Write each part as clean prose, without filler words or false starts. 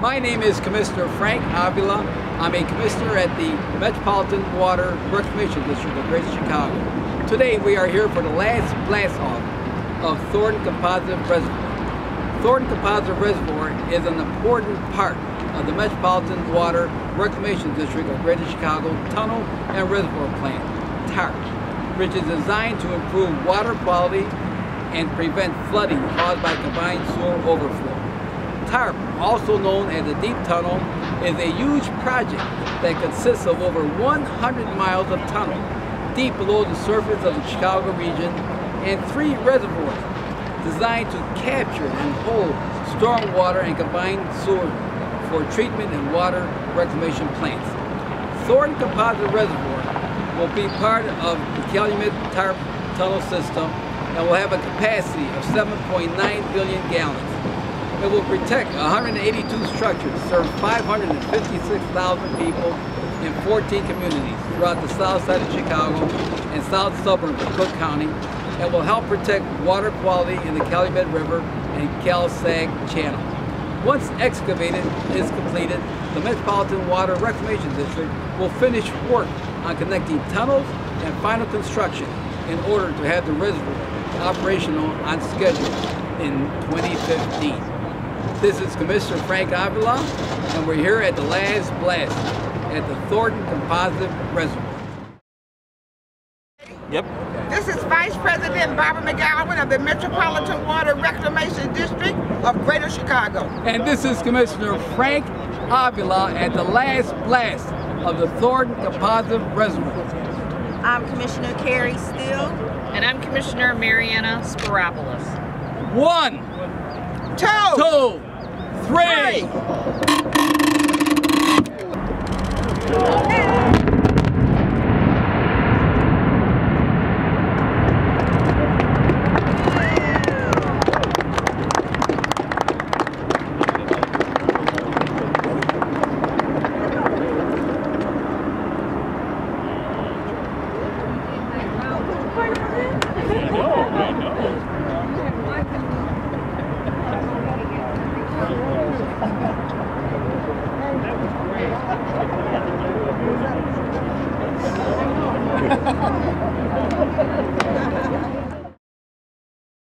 My name is Commissioner Frank Avila. I'm a commissioner at the Metropolitan Water Reclamation District of Greater Chicago. Today we are here for the last blast off of Thornton Composite Reservoir. Thornton Composite Reservoir is an important part of the Metropolitan Water Reclamation District of Greater Chicago Tunnel and Reservoir Plan, TARP, which is designed to improve water quality and prevent flooding caused by combined sewer overflow. TARP, also known as the Deep Tunnel, is a huge project that consists of over 100 miles of tunnel deep below the surface of the Chicago region and 3 reservoirs designed to capture and hold storm water and combined sewer for treatment and water reclamation plants. Thornton Composite Reservoir will be part of the Calumet TARP tunnel system and will have a capacity of 7.9 billion gallons. It will protect 182 structures, serve 556,000 people in 14 communities throughout the south side of Chicago and south suburbs of Cook County, and will help protect water quality in the Calumet River and Cal-Sag Channel. Once excavated is completed, the Metropolitan Water Reclamation District will finish work on connecting tunnels and final construction in order to have the reservoir operational on schedule in 2015. This is Commissioner Frank Avila, and we're here at the last blast at the Thornton Composite Reservoir. Yep. This is Vice President Barbara McGowan of the Metropolitan Water Reclamation District of Greater Chicago. And this is Commissioner Frank Avila at the last blast of the Thornton Composite Reservoir. I'm Commissioner Carrie Steele. And I'm Commissioner Mariana Sparopoulos. 1, 2, 3.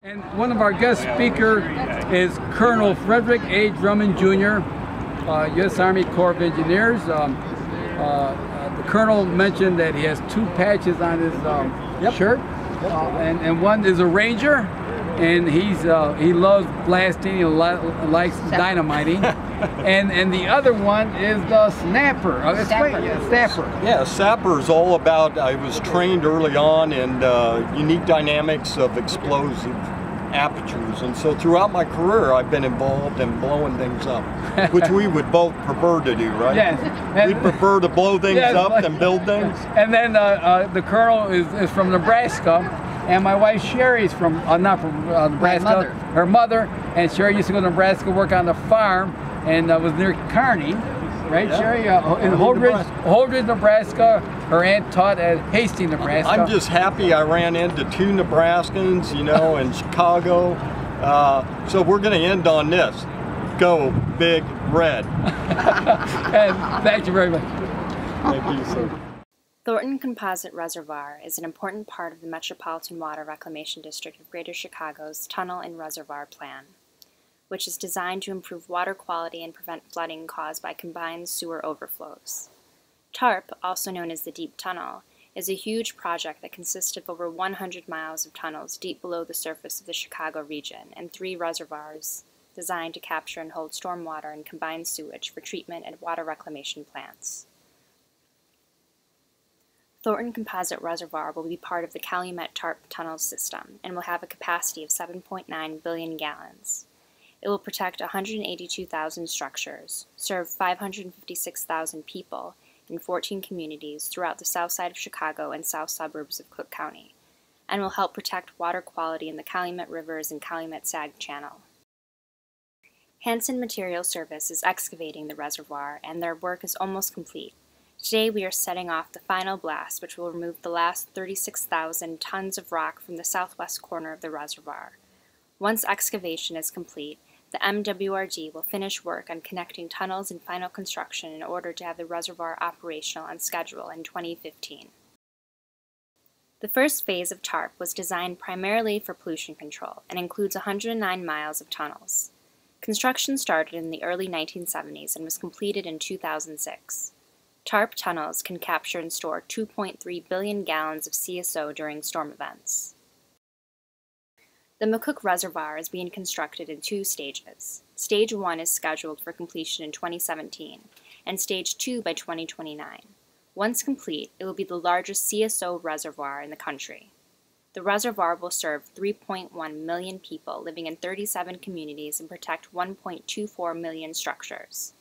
And one of our guest speakers is Colonel Frederick A. Drummond Jr., U.S. Army Corps of Engineers. The Colonel mentioned that he has 2 patches on his shirt, and one is a Ranger, and he loves blasting and likes dynamiting. and the other one is the Snapper. Snapper. Yeah, Snapper is all about, I was trained early on in unique dynamics of explosive apertures, and so throughout my career I've been involved in blowing things up, which we would both prefer to do, right? Yes. We'd prefer to blow things up than build things. And then the Colonel is from Nebraska, and my wife Sherry's from, not from Nebraska, her mother, and Sherry used to go to Nebraska, work on the farm, and was near Kearney, right, yeah. Sherry? In Holdridge, Nebraska. Her aunt taught at Hastings, Nebraska. I'm just happy I ran into 2 Nebraskans, you know, in Chicago. So we're going to end on this. Go Big Red. And thank you very much. Thank you, sir. Thornton Composite Reservoir is an important part of the Metropolitan Water Reclamation District of Greater Chicago's Tunnel and Reservoir Plan, which is designed to improve water quality and prevent flooding caused by combined sewer overflows. TARP, also known as the Deep Tunnel, is a huge project that consists of over 100 miles of tunnels deep below the surface of the Chicago region and 3 reservoirs designed to capture and hold stormwater and combined sewage for treatment and water reclamation plants. Thornton Composite Reservoir will be part of the Calumet TARP tunnel system and will have a capacity of 7.9 billion gallons. It will protect 182,000 structures, serve 556,000 people in 14 communities throughout the south side of Chicago and south suburbs of Cook County, and will help protect water quality in the Calumet Rivers and Calumet-Sag Channel. Hansen Material Service is excavating the reservoir, and their work is almost complete. Today we are setting off the final blast, which will remove the last 36,000 tons of rock from the southwest corner of the reservoir. Once excavation is complete, the MWRD will finish work on connecting tunnels and final construction in order to have the reservoir operational on schedule in 2015. The first phase of TARP was designed primarily for pollution control and includes 109 miles of tunnels. Construction started in the early 1970s and was completed in 2006. TARP tunnels can capture and store 2.3 billion gallons of CSO during storm events. The McCook Reservoir is being constructed in 2 stages. Stage 1 is scheduled for completion in 2017, and Stage 2 by 2029. Once complete, it will be the largest CSO reservoir in the country. The reservoir will serve 3.1 million people living in 37 communities and protect 1.24 million structures.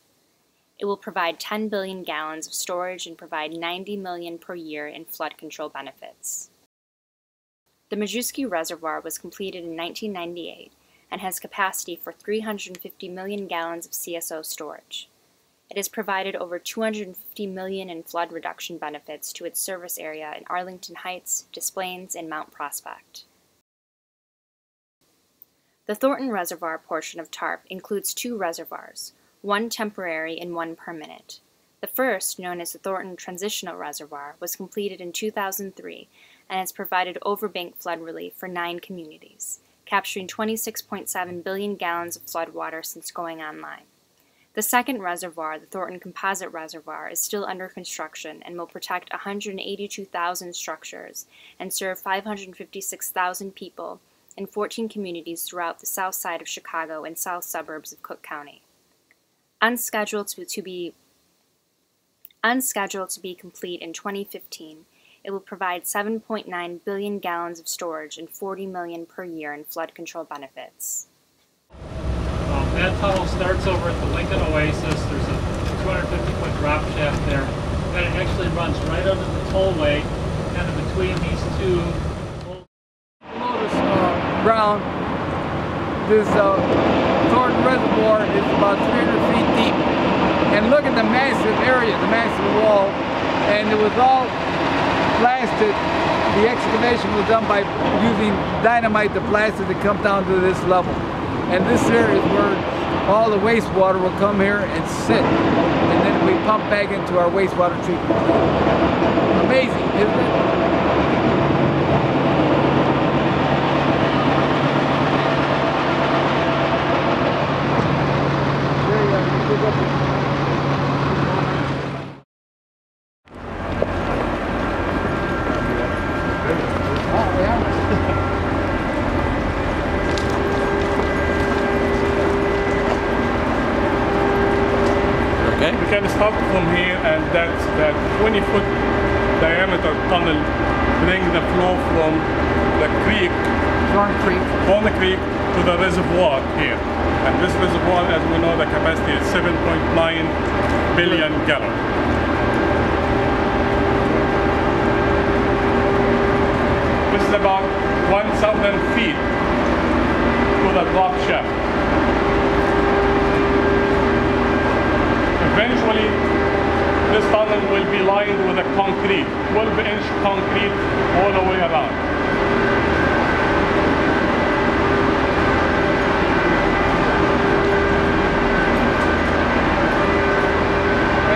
It will provide 10 billion gallons of storage and provide 90 million per year in flood control benefits. The Majewski Reservoir was completed in 1998 and has capacity for 350 million gallons of CSO storage. It has provided over 250 million in flood reduction benefits to its service area in Arlington Heights, Des Plaines, and Mount Prospect. The Thornton Reservoir portion of TARP includes 2 reservoirs, one temporary and one permanent. The first, known as the Thornton Transitional Reservoir, was completed in 2003 and has provided overbank flood relief for 9 communities, capturing 26.7 billion gallons of flood water since going online. The second reservoir, the Thornton Composite Reservoir, is still under construction and will protect 182,000 structures and serve 556,000 people in 14 communities throughout the south side of Chicago and south suburbs of Cook County. Unscheduled to be complete in 2015, it will provide 7.9 billion gallons of storage and 40 million per year in flood control benefits. That tunnel starts over at the Lincoln Oasis. There's a 250-foot drop shaft there. And it actually runs right under the tollway, kind of between these 2. Below this ground, this Thornton Reservoir is about 300 feet deep. And look at the massive area, the massive wall, and it was all blasted. The excavation was done by using dynamite to blast it to come down to this level. And this here is where all the wastewater will come here and sit. And then we pump back into our wastewater treatment plant. Amazing, isn't it? We can start from here, and that's that 20-foot diameter tunnel bring the flow from the creek, Thornton Creek, to the reservoir here. And this reservoir, as we know, the capacity is 7.9 billion gallons. This is about 1,000 feet to the drop shaft. Eventually, this tunnel will be lined with a concrete, 12-inch concrete all the way around.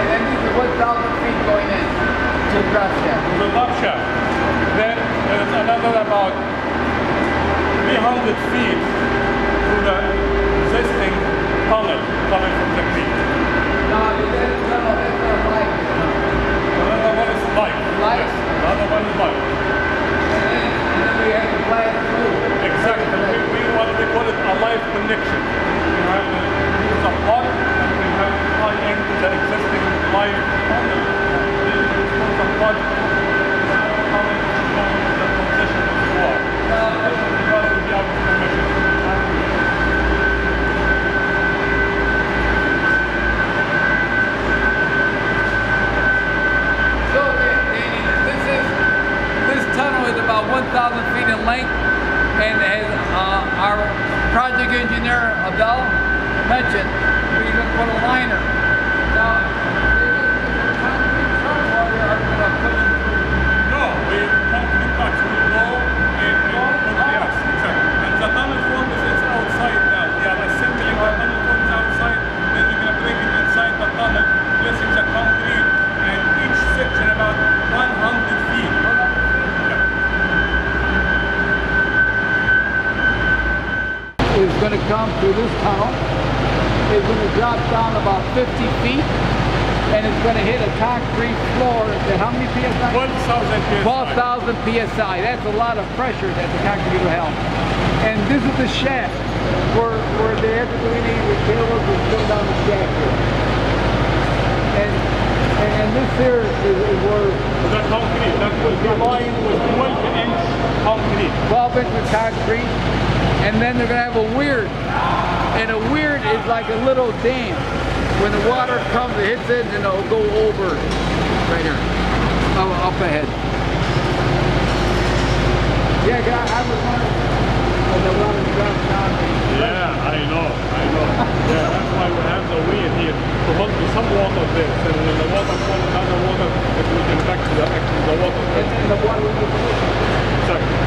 And these are 1,000 feet going in to the drop shaft. To the drop shaft. Then there is another about 300 feet to the existing tunnel coming from the creek. No, that's not life. Another one is life. Life? Yes. Another one is life. And then we have to blast through. Exactly. We call it a life connection. We have to use a plug and we have to tie into the existing life tunnel. This is a plug coming from the transition of the water. This is because of the Avila Commission. About 1,000 feet in length, and as our project engineer Avila mentioned, we're going to put a liner. Now, concrete trucks are going to push it through. No, the concrete trucks will go and yes, exactly. And the tunnel form is outside now. They are assembling the drops down about 50 feet, and it's going to hit a concrete floor at how many PSI? 12,000 12,000 PSI. That's a lot of pressure that the concrete will help. And this is the shaft where they have to do any cables and fill down the shaft here. And this here is where the concrete, that was the line was 12-inch concrete. 12 inch concrete, and then they're going to have a weird. And a weird is like a little dam. When the water comes, it hits it, and it'll go over right here, up ahead. Yeah, I was wondering when the water drops down. Yeah, I know. Yeah, that's why we have the weir here to hold some water there. And when the water comes, another water, it will get back to the water. And the water will be exactly.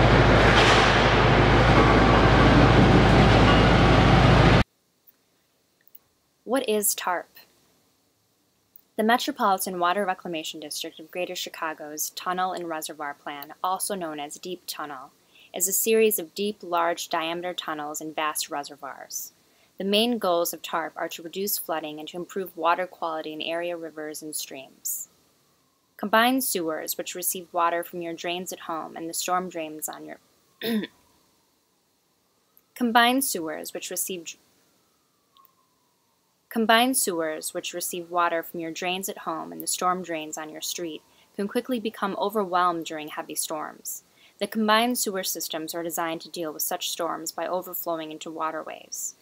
What is TARP? The Metropolitan Water Reclamation District of Greater Chicago's Tunnel and Reservoir Plan, also known as Deep Tunnel, is a series of deep, large diameter tunnels and vast reservoirs. The main goals of TARP are to reduce flooding and to improve water quality in area rivers and streams. Combined sewers, which receive water from your drains at home and the storm drains on your Combined sewers, which receive water from your drains at home and the storm drains on your street, can quickly become overwhelmed during heavy storms. The combined sewer systems are designed to deal with such storms by overflowing into waterways.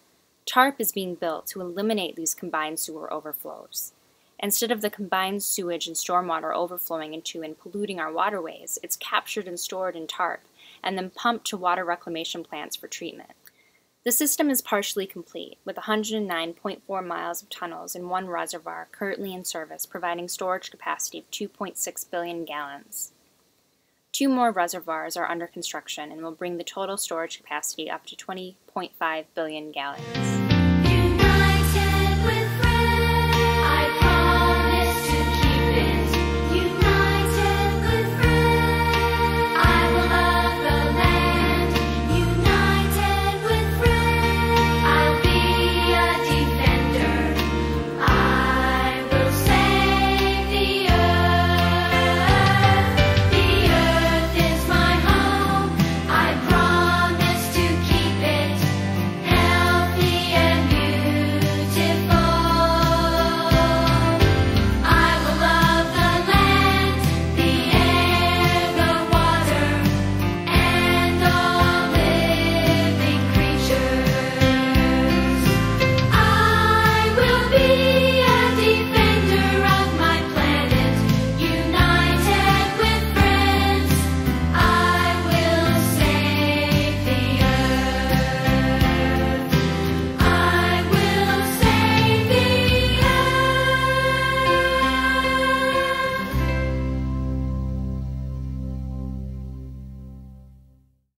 TARP is being built to eliminate these combined sewer overflows. Instead of the combined sewage and stormwater overflowing into and polluting our waterways, it's captured and stored in TARP and then pumped to water reclamation plants for treatment. The system is partially complete, with 109.4 miles of tunnels and one reservoir currently in service, providing storage capacity of 2.6 billion gallons. 2 more reservoirs are under construction and will bring the total storage capacity up to 20.5 billion gallons.